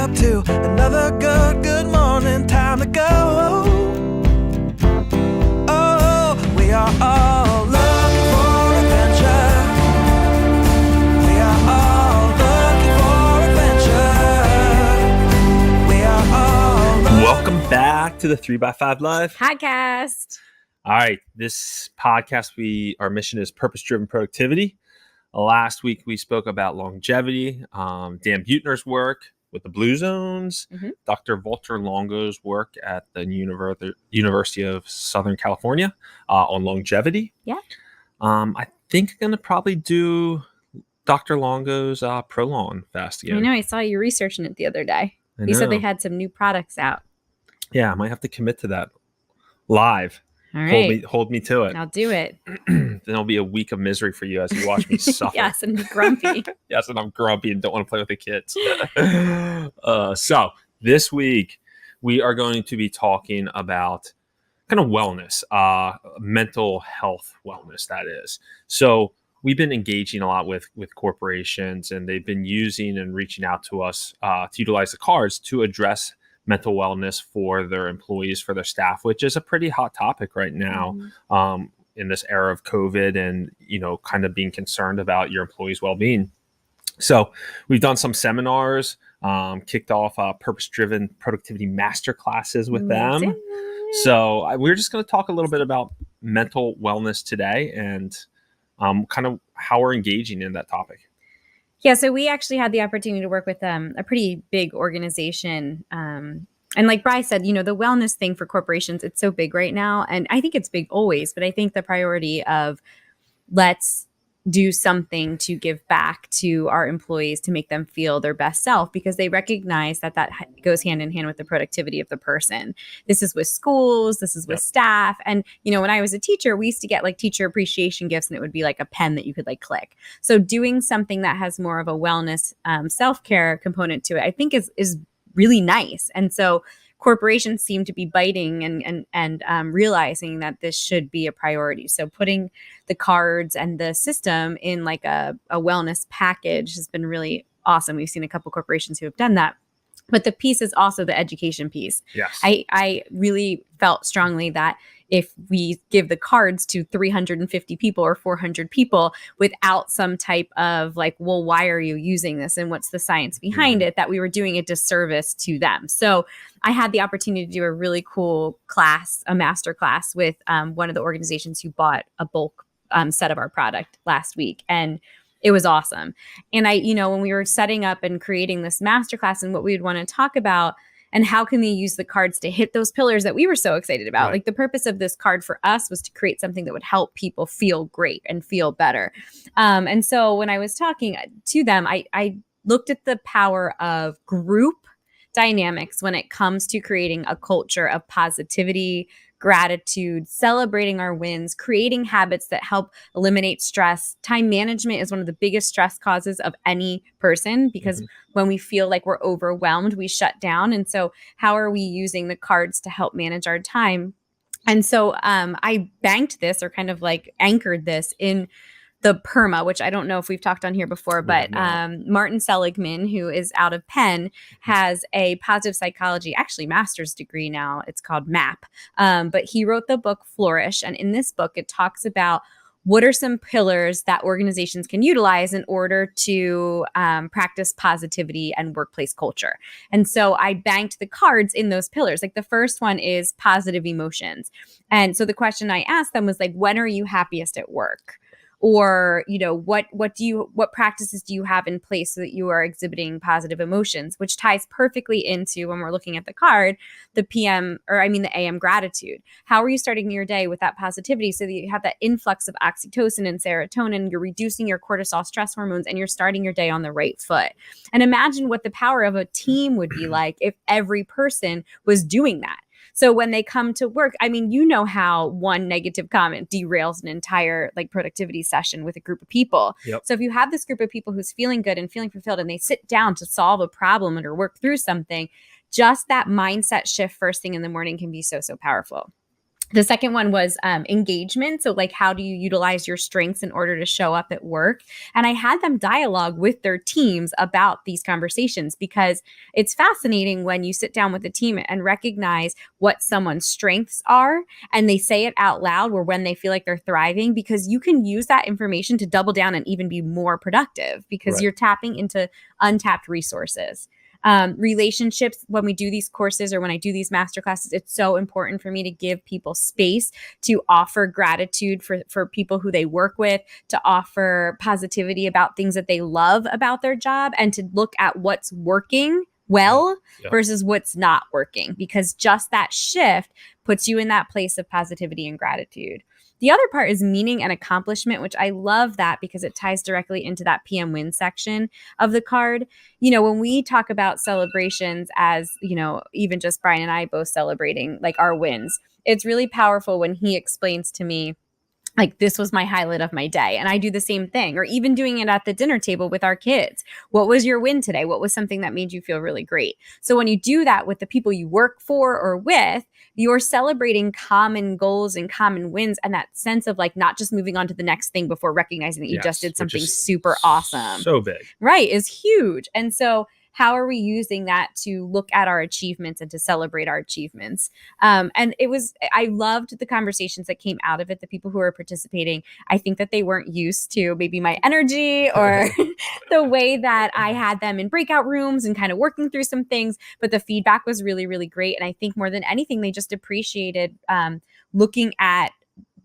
up to another good morning. Time to go. Oh, we are all looking for adventure. We are all looking for adventure. We are all Welcome back to the 3x5 Live podcast. All right, this podcast, our mission is purpose-driven productivity. Last week, we spoke about longevity, Dan Buettner's work with the Blue Zones, Dr. Walter Longo's work at the University of Southern California on longevity. Yeah. I think I'm going to probably do Dr. Longo's Prolon fast again. I know, I saw you researching it the other day. You said they had some new products out. Yeah, I might have to commit to that live. All right. Hold me to it. I'll do it. Then it'll be a week of misery for you as you watch me suffer. Yes, and be grumpy. Yes, and I'm grumpy and don't want to play with the kids. So this week, we are going to be talking about kind of wellness, mental health wellness, that is. So we've been engaging a lot with corporations, and they've been using and reaching out to us to utilize the cards to address mental wellness for their employees, for their staff, which is a pretty hot topic right now in this era of COVID and, kind of being concerned about your employees' well-being. So we've done some seminars, kicked off purpose-driven productivity masterclasses with them. So we're just going to talk a little bit about mental wellness today and kind of how we're engaging in that topic. Yeah, so we actually had the opportunity to work with a pretty big organization. And like Bryan said, the wellness thing for corporations, it's so big right now. And I think it's big always, but I think the priority of let's do something to give back to our employees to make them feel their best self, because they recognize that goes hand in hand with the productivity of the person. This is with schools, this is with staff. And, when I was a teacher, we used to get like teacher appreciation gifts, and it would be like a pen that you could like click. So doing something that has more of a wellness, self-care component to it, I think is really nice. And so corporations seem to be biting and realizing that this should be a priority. So putting the cards and the system in like a wellness package has been really awesome. We've seen a couple corporations who have done that. But the piece is also the education piece. Yes. I really felt strongly that if we give the cards to 350 people or 400 people without some type of like, well, why are you using this and what's the science behind it, that we were doing a disservice to them. So I had the opportunity to do a really cool class, a master class with one of the organizations who bought a bulk set of our product last week. And it was awesome. And when we were setting up and creating this masterclass and what we would want to talk about and how can we use the cards to hit those pillars that we were so excited about. Right. Like the purpose of this card for us was to create something that would help people feel great and feel better. And so when I was talking to them, I looked at the power of group dynamics when it comes to creating a culture of positivity, gratitude, celebrating our wins, creating habits that help eliminate stress. Time management is one of the biggest stress causes of any person, because when we feel like we're overwhelmed, we shut down. And so how are we using the cards to help manage our time? And so I banked this, or kind of like anchored this in the PERMA, which I don't know if we've talked on here before, but Martin Seligman, who is out of Penn, has a positive psychology, actually master's degree now. It's called MAP. But he wrote the book Flourish. And in this book, it talks about what are some pillars that organizations can utilize in order to practice positivity and workplace culture. And so I banked the cards in those pillars. Like the first one is positive emotions. And so the question I asked them was like, when are you happiest at work? Or, what practices do you have in place so that you are exhibiting positive emotions, which ties perfectly into, when we're looking at the card, the AM gratitude. How are you starting your day with that positivity so that you have that influx of oxytocin and serotonin, you're reducing your cortisol stress hormones, and you're starting your day on the right foot? And imagine what the power of a team would be like if every person was doing that. So when they come to work, how one negative comment derails an entire productivity session with a group of people. Yep. So if you have this group of people who's feeling good and feeling fulfilled, and they sit down to solve a problem or work through something, just that mindset shift first thing in the morning can be so, so powerful. The second one was engagement. So, like, how do you utilize your strengths in order to show up at work? And I had them dialogue with their teams about these conversations, because it's fascinating when you sit down with a team and recognize what someone's strengths are and they say it out loud, or when they feel like they're thriving, because you can use that information to double down and even be more productive, because Right. you're tapping into untapped resources. Relationships, when we do these courses or when I do these master classes, it's so important for me to give people space to offer gratitude for people who they work with, to offer positivity about things that they love about their job, and to look at what's working well Yep. versus what's not working, because just that shift puts you in that place of positivity and gratitude. The other part is meaning and accomplishment, which I love that because it ties directly into that PM win section of the card. When we talk about celebrations, as, even just Bryan and I both celebrating like our wins, it's really powerful when he explains to me, like, this was my highlight of my day. And I do the same thing, or even doing it at the dinner table with our kids. What was your win today? What was something that made you feel really great? So when you do that with the people you work for or with, you're celebrating common goals and common wins, and that sense of like not just moving on to the next thing before recognizing that you just Yes, did which something is super awesome. So big. Right, is huge. And so how are we using that to look at our achievements and to celebrate our achievements? And I loved the conversations that came out of it. The people who were participating, I think that they weren't used to maybe my energy or the way that I had them in breakout rooms and kind of working through some things. But the feedback was really, really great. And I think more than anything, they just appreciated looking at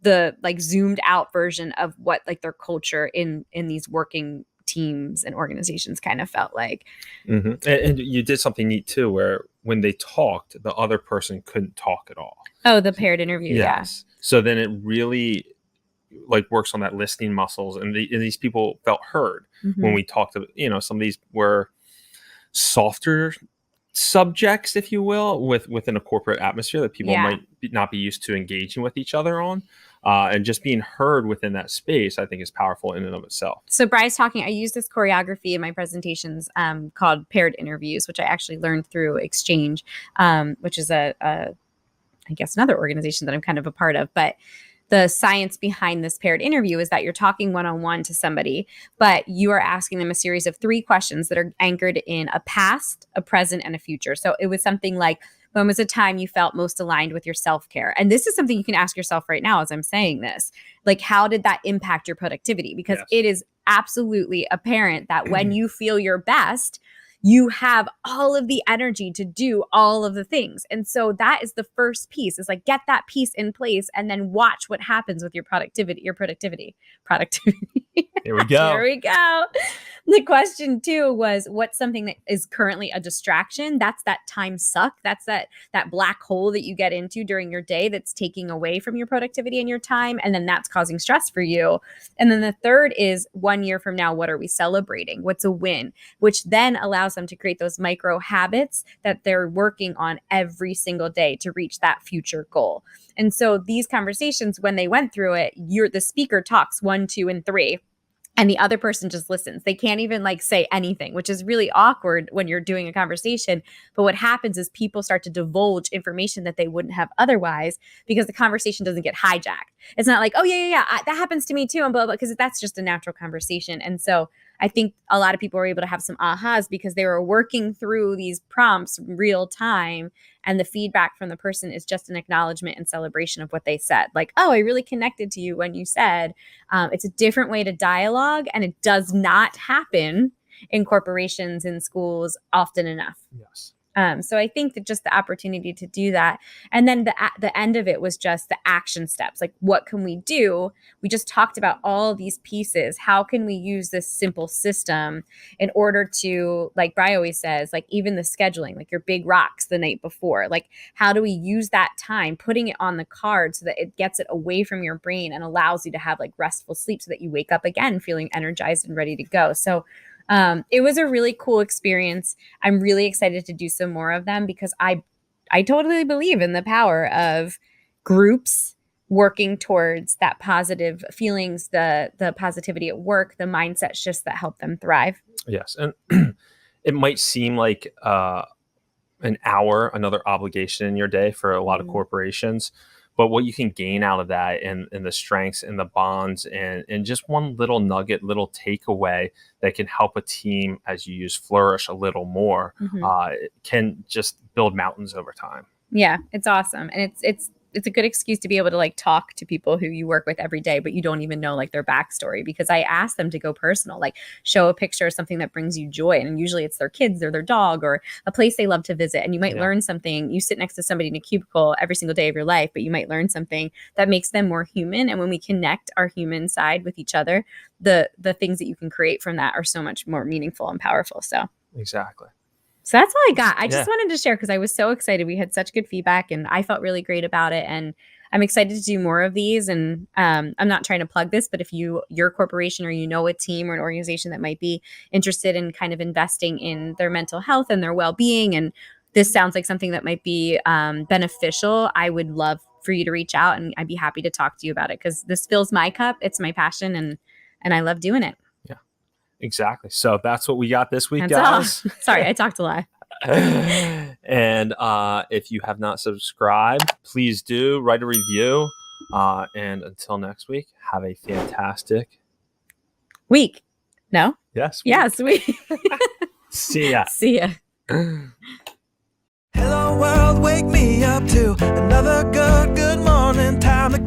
the like zoomed out version of what like their culture in these working teams and organizations kind of felt like. And you did something neat too, where when they talked, the other person couldn't talk at all. Oh, the paired interview. Yes. So then it really like works on that listening muscles, and these people felt heard Yeah. when we talked to, some of these were softer subjects, if you will, within a corporate atmosphere that people Yeah. might not be used to engaging with each other on. And just being heard within that space, I think, is powerful in and of itself. So Bry's talking, I use this choreography in my presentations called paired interviews, which I actually learned through Exchange, which is I guess another organization that I'm kind of a part of. But the science behind this paired interview is that you're talking one-on-one to somebody, but you are asking them a series of 3 questions that are anchored in a past, a present, and a future. So it was something like, when was a time you felt most aligned with your self-care? And this is something you can ask yourself right now as I'm saying this. Like, how did that impact your productivity? Because Yes. it is absolutely apparent that when you feel your best, you have all of the energy to do all of the things. And so that is the first piece, is like, get that piece in place and then watch what happens with your productivity. Here we go. Here we go. The question 2 was, what's something that is currently a distraction? That's that time suck. That's that black hole that you get into during your day that's taking away from your productivity and your time. And then that's causing stress for you. And then the third is, 1 year from now, what are we celebrating? What's a win? Which then allows them to create those micro habits that they're working on every single day to reach that future goal. And so these conversations, when they went through it, the speaker talks 1, 2, and 3. And the other person just listens. They can't even like say anything, which is really awkward when you're doing a conversation. But what happens is people start to divulge information that they wouldn't have otherwise, because the conversation doesn't get hijacked. It's not like, oh, yeah, that happens to me too, and blah, blah, because that's just a natural conversation. And so I think a lot of people were able to have some ahas because they were working through these prompts real time. And the feedback from the person is just an acknowledgement and celebration of what they said. Like, oh, I really connected to you when you said. It's a different way to dialogue, and it does not happen in corporations and schools often enough. Yes. So I think that just the opportunity to do that. And then the end of it was just the action steps. Like, what can we do? We just talked about all these pieces. How can we use this simple system in order to, like Bri always says, like even the scheduling, like your big rocks the night before, like how do we use that time, putting it on the card so that it gets it away from your brain and allows you to have like restful sleep so that you wake up again feeling energized and ready to go. So it was a really cool experience. I'm really excited to do some more of them because I totally believe in the power of groups working towards that positive feelings, the positivity at work, the mindset shifts that help them thrive. Yes. And it might seem like an hour, another obligation in your day for a lot of corporations, but what you can gain out of that, and the strengths and the bonds, and just one little nugget, little takeaway that can help a team as you use Flourish a little more, can just build mountains over time. Yeah, it's awesome. And it's a good excuse to be able to like talk to people who you work with every day, but you don't even know like their backstory, because I ask them to go personal, like show a picture of something that brings you joy. And usually it's their kids or their dog or a place they love to visit. And you might learn something. You sit next to somebody in a cubicle every single day of your life, but you might learn something that makes them more human. And when we connect our human side with each other, the things that you can create from that are so much more meaningful and powerful. So Exactly. So that's all I got. I just wanted to share because I was so excited. We had such good feedback and I felt really great about it. And I'm excited to do more of these. And I'm not trying to plug this, but if your corporation or a team or an organization that might be interested in kind of investing in their mental health and their well-being, and this sounds like something that might be beneficial, I would love for you to reach out and I'd be happy to talk to you about it, because this fills my cup. It's my passion and I love doing it. Exactly. So that's what we got this week, That's guys. Sorry, I talked a lot. And if you have not subscribed, please do write a review. And until next week, have a fantastic week. No? Yes. Yes, week. See ya. See ya. Hello world, wake me up to another good morning. Time to